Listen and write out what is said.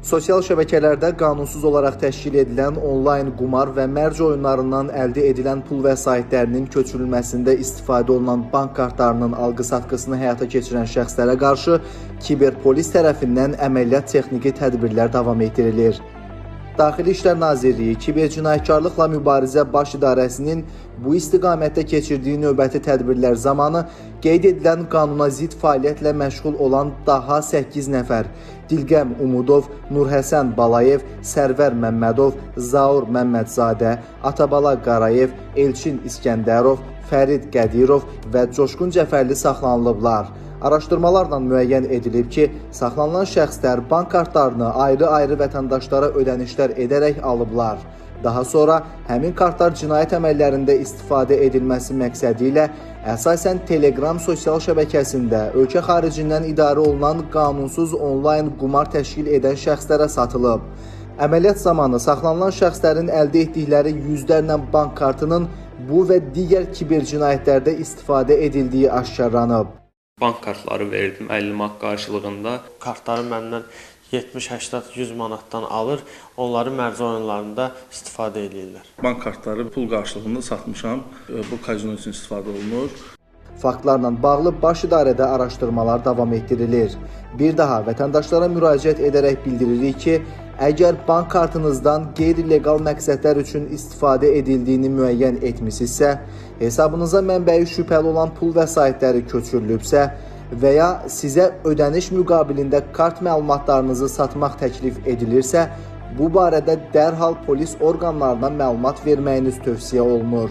Sosial şəbəkələrdə qanunsuz olaraq təşkil edilən onlayn qumar və mərc oyunlarından əldə edilən pul vəsaitlərinin köçürülməsində istifadə olunan bank kartlarının alqı-satqısını həyata keçirən şəxslərə qarşı Kiberpolis tərəfindən əməliyyat texniki tədbirlər davam etdirilir. Daxili İşlər Nazirliyi Kibercinayətkarlıqla Mübarizə Baş İdarəsinin bu istiqamətdə keçirdiyi növbəti tədbirlər zamanı qeyd edilən qanuna zidd fəaliyyətlə məşğul olan daha 8 nəfər Dilqəm Umudov, Nurhəsən Balayev, Sərvər Məmmədov, Zaur Məmmədzadə, Atabala Qarayev, Elçin İskəndərov, Fərid Qədirov və Coşqun Cəfərli saxlanılıblar. Araşdırmalarla müəyyən edilib ki, saxlanılan şəxslər bank kartlarını ayrı-ayrı vətəndaşlara ödənişlər edərək alıblar. Daha sonra həmin kartlar cinayət əməllərində istifadə edilməsi məqsədi ilə əsasən Telegram sosial şəbəkəsində ölkə xaricindən idarə olunan qanunsuz onlayn qumar təşkil edən şəxslərə satılıb. Əməliyyat zamanı saxlanılan şəxslərin əldə etdikləri yüzlərlə bank kartının bu və digər kibercinayətlərdə istifadə edildiyi aşkarlanıb. Bank kartları verdim 50 manat qarşılığında. Kartları məndən 70, 80, 100 manatdan alır, onları mərc oyunlarında istifadə edirlər. Bank kartları pul qarşılığında satmışam, bu kazino üçün istifadə olunur. Faktlarla bağlı baş idarədə araşdırmalar davam etdirilir. Bir daha vətəndaşlara müraciət edərək bildiririk ki, əgər bank kartınızdan qeyri-legal məqsədlər üçün istifadə edildiyini müəyyən etmisinizsə, hesabınıza mənbəyi şübhəli olan pul vəsaitləri köçürülübsə və ya sizə ödəniş müqabilində kart məlumatlarınızı satmaq təklif edilirsə, bu barədə dərhal polis orqanlarına məlumat verməyiniz tövsiyə olunur.